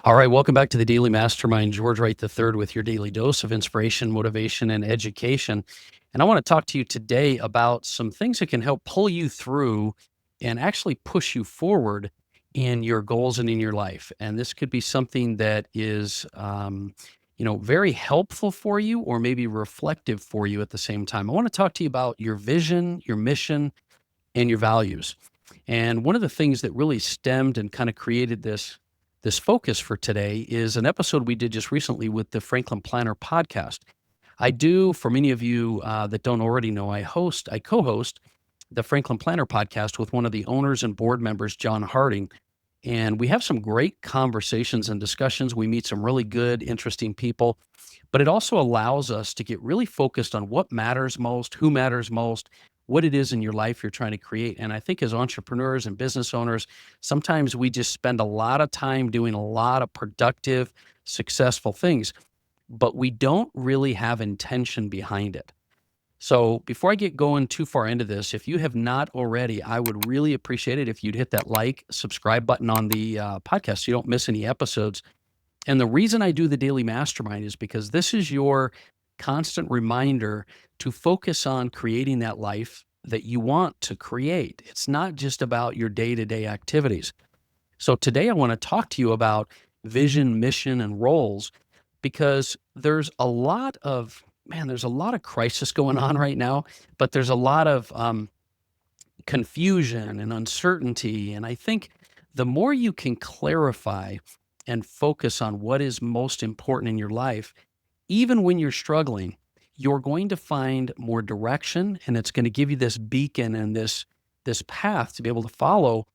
All right, welcome back to the Daily Mastermind. George Wright III with your daily dose of inspiration, motivation, and education. And I want to talk to you today about some things that can help pull you through and actually push you forward in your goals and in your life. And this could be something that is, very helpful for you or maybe reflective for you at the same time. I want to talk to you about your vision, your mission, and your values. And one of the things that really stemmed and kind of created this focus for today is an episode we did just recently with the Franklin Planner podcast. I do, for many of you that don't already know, I co-host the Franklin Planner podcast with one of the owners and board members, John Harding. And we have some great conversations and discussions. We meet some really good, interesting people, but it also allows us to get really focused on what matters most, who matters most, what it is in your life you're trying to create. And I think as entrepreneurs and business owners, sometimes we just spend a lot of time doing a lot of productive, successful things, but we don't really have intention behind it. So before I get going too far into this, if you have not already, I would really appreciate it if you'd hit that like, subscribe button on the podcast so you don't miss any episodes. And the reason I do the Daily Mastermind is because this is your constant reminder to focus on creating that life that you want to create. It's not just about your day-to-day activities. So today I want to talk to you about vision, mission, and roles because there's a lot of crisis going on right now, but there's a lot of confusion and uncertainty. And I think the more you can clarify and focus on what is most important in your life, even when you're struggling, you're going to find more direction, and it's going to give you this beacon and this path to be able to follow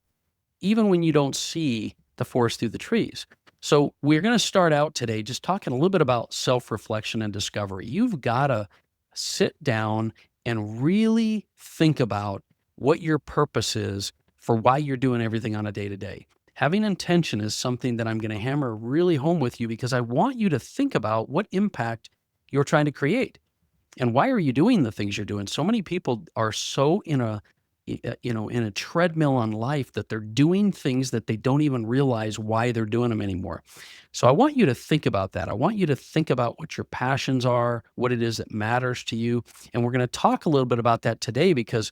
even when you don't see the forest through the trees. So we're going to start out today just talking a little bit about self-reflection and discovery. You've got to sit down and really think about what your purpose is for why you're doing everything on a day-to-day. Having intention is something that I'm going to hammer really home with you because I want you to think about what impact you're trying to create and why are you doing the things you're doing. So many people are so in a treadmill on life that they're doing things that they don't even realize why they're doing them anymore. So I want you to think about that. I want you to think about what your passions are, what it is that matters to you. And we're going to talk a little bit about that today because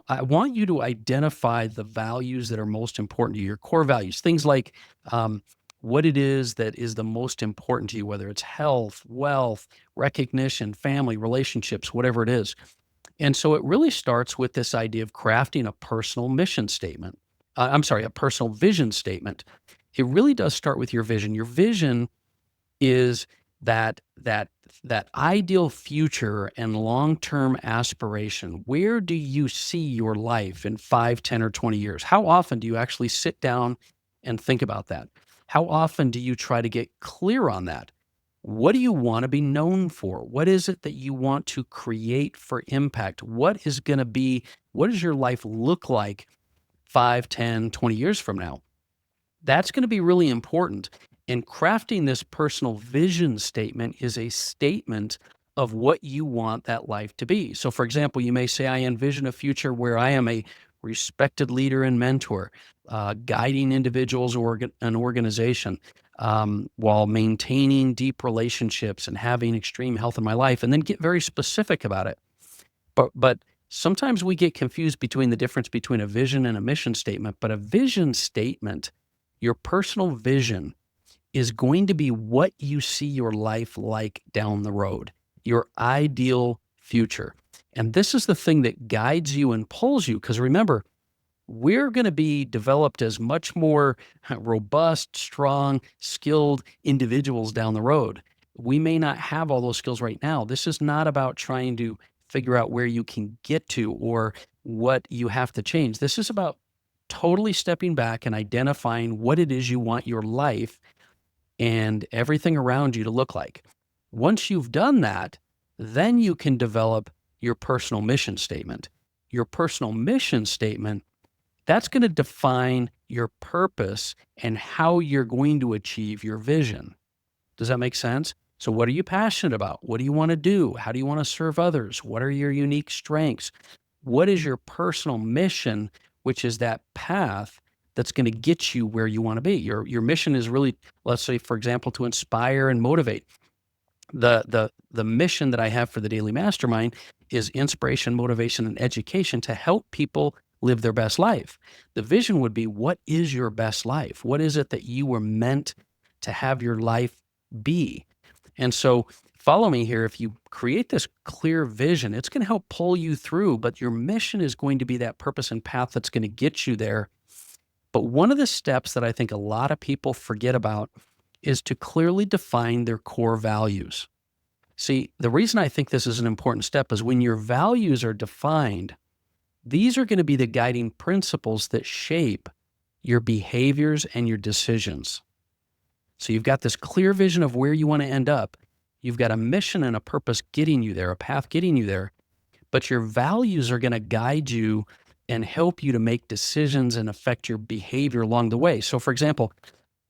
I want you to identify the values that are most important to you, your core values, things like what it is that is the most important to you, whether it's health, wealth, recognition, family, relationships, whatever it is. And so it really starts with this idea of crafting a personal mission statement. A personal vision statement. It really does start with your vision. Your vision is that ideal future and long-term aspiration. Where do you see your life in 5, 10, or 20 years? How often do you actually sit down and think about that? How often do you try to get clear on that? What do you want to be known for? What is it that you want to create for impact? What does your life look like 5, 10, 20 years from now? That's going to be really important. And crafting this personal vision statement is a statement of what you want that life to be. So, for example, you may say, I envision a future where I am a respected leader and mentor, guiding individuals or an organization while maintaining deep relationships and having extreme health in my life, and then get very specific about it. But sometimes we get confused between the difference between a vision and a mission statement. But a vision statement, your personal vision, is going to be what you see your life like down the road, your ideal future. And this is the thing that guides you and pulls you. Because remember, we're going to be developed as much more robust, strong, skilled individuals down the road. We may not have all those skills right now. This is not about trying to figure out where you can get to or what you have to change. This is about totally stepping back and identifying what it is you want your life and everything around you to look like. Once you've done that, then you can develop your personal mission statement. Your personal mission statement, that's going to define your purpose and how you're going to achieve your vision. Does that make sense? So what are you passionate about? What do you want to do? How do you want to serve others? What are your unique strengths? What is your personal mission, which is that path that's going to get you where you want to be. Your mission is really, let's say, for example, to inspire and motivate. The mission that I have for the Daily Mastermind is inspiration, motivation, and education to help people live their best life. The vision would be, what is your best life? What is it that you were meant to have your life be? And so follow me here. If you create this clear vision, it's going to help pull you through, but your mission is going to be that purpose and path that's going to get you there. But one of the steps that I think a lot of people forget about is to clearly define their core values. See, the reason I think this is an important step is when your values are defined, these are going to be the guiding principles that shape your behaviors and your decisions. So you've got this clear vision of where you want to end up. You've got a mission and a purpose getting you there, a path getting you there, but your values are going to guide you and help you to make decisions and affect your behavior along the way. So for example,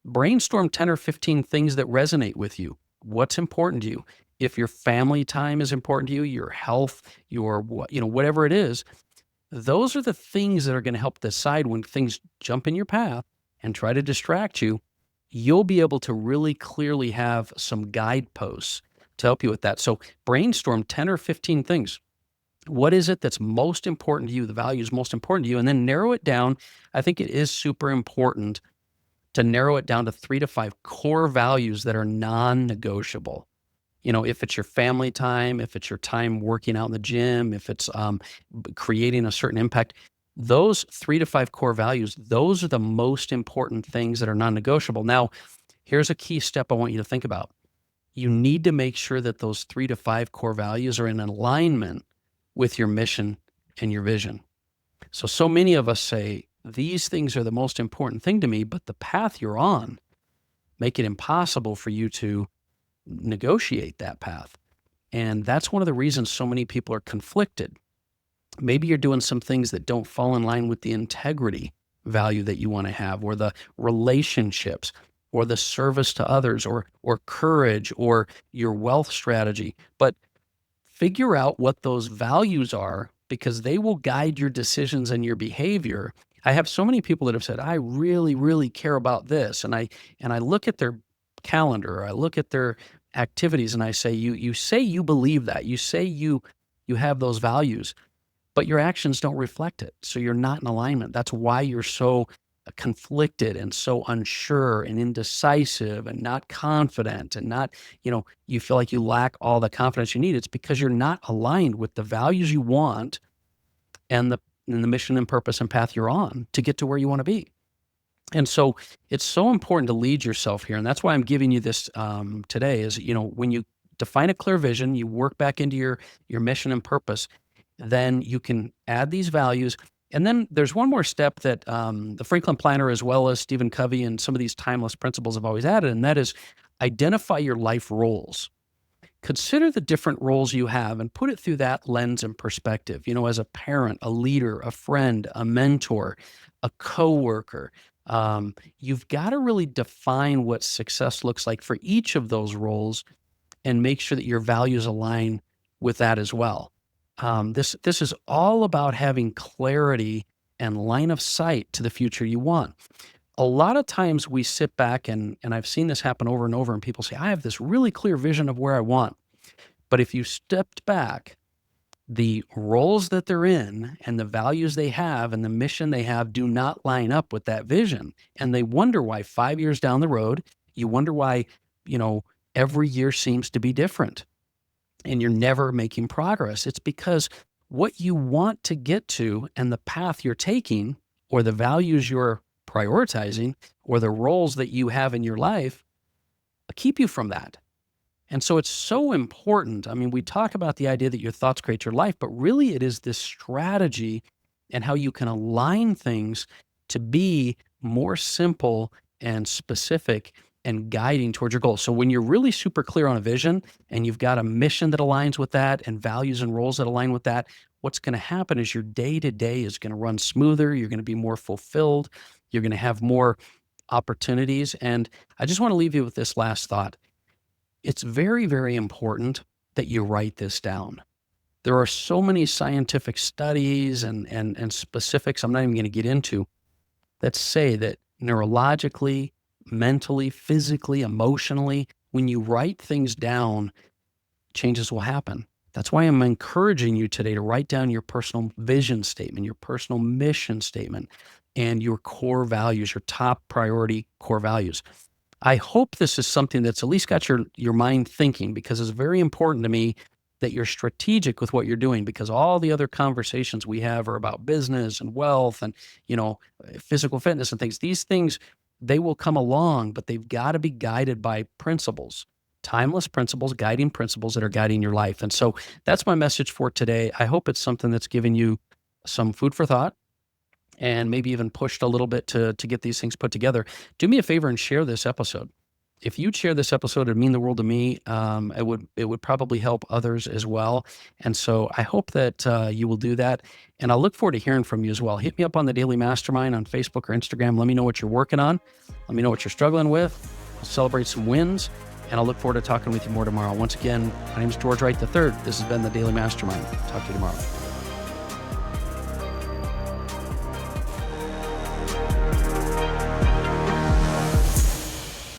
brainstorm 10 or 15 things that resonate with you. What's important to you? If your family time is important to you, your health, your whatever it is, those are the things that are going to help decide when things jump in your path and try to distract you. You'll be able to really clearly have some guideposts to help you with that. So brainstorm 10 or 15 things. What is it that's most important to you? The value is most important to you, and then narrow it down. I think it is super important to narrow it down to 3 to 5 core values that are non-negotiable. If it's your family time, if it's your time working out in the gym, if it's creating a certain impact, those 3 to 5 core values, those are the most important things that are non-negotiable. Now, here's a key step I want you to think about. You need to make sure that those 3 to 5 core values are in alignment with your mission and your vision. So many of us say, these things are the most important thing to me, but the path you're on make it impossible for you to negotiate that path. And that's one of the reasons so many people are conflicted. Maybe you're doing some things that don't fall in line with the integrity value that you want to have, or the relationships, or the service to others, or courage, or your wealth strategy. But figure out what those values are, because they will guide your decisions and your behavior. I have so many people that have said, I really, really care about this. And I look at their calendar, or I look at their activities, and I say, you say you believe that. You say you have those values, but your actions don't reflect it. So you're not in alignment. That's why you're so conflicted and so unsure and indecisive and not confident, and not, you feel like you lack all the confidence you need. It's because you're not aligned with the values you want and the mission and purpose and path you're on to get to where you want to be. And so it's so important to lead yourself here. And that's why I'm giving you this today is, when you define a clear vision, you work back into your mission and purpose, then you can add these values. And then there's one more step that the Franklin Planner, as well as Stephen Covey and some of these timeless principles have always added, and that is identify your life roles. Consider the different roles you have and put it through that lens and perspective, as a parent, a leader, a friend, a mentor, a coworker. You've got to really define what success looks like for each of those roles and make sure that your values align with that as well. This is all about having clarity and line of sight to the future you want. A lot of times we sit back and I've seen this happen over and over, and people say, I have this really clear vision of where I want. But if you stepped back, the roles that they're in and the values they have and the mission they have do not line up with that vision. And they wonder why 5 years down the road, you wonder why, every year seems to be different and you're never making progress. It's because what you want to get to and the path you're taking, or the values you're prioritizing, or the roles that you have in your life keep you from that. And so it's so important. I mean, we talk about the idea that your thoughts create your life, but really it is this strategy and how you can align things to be more simple and specific and guiding towards your goals. So when you're really super clear on a vision and you've got a mission that aligns with that and values and roles that align with that, what's going to happen is your day-to-day is going to run smoother. You're going to be more fulfilled. You're going to have more opportunities. And I just want to leave you with this last thought. It's very, very important that you write this down. There are so many scientific studies and specifics I'm not even going to get into that say that neurologically, mentally, physically, emotionally, when you write things down, changes will happen. That's why I'm encouraging you today to write down your personal vision statement, your personal mission statement, and your core values, your top priority core values. I hope this is something that's at least got your mind thinking, because it's very important to me that you're strategic with what you're doing, because all the other conversations we have are about business and wealth and, physical fitness and things. These things, they will come along, but they've got to be guided by principles, timeless principles, guiding principles that are guiding your life. And so that's my message for today. I hope it's something that's giving you some food for thought and maybe even pushed a little bit to get these things put together. Do me a favor and share this episode. If you'd share this episode, it'd mean the world to me. It would probably help others as well. And so I hope that you will do that. And I'll look forward to hearing from you as well. Hit me up on the Daily Mastermind on Facebook or Instagram. Let me know what you're working on. Let me know what you're struggling with. I'll celebrate some wins. And I'll look forward to talking with you more tomorrow. Once again, my name is George Wright III. This has been the Daily Mastermind. Talk to you tomorrow.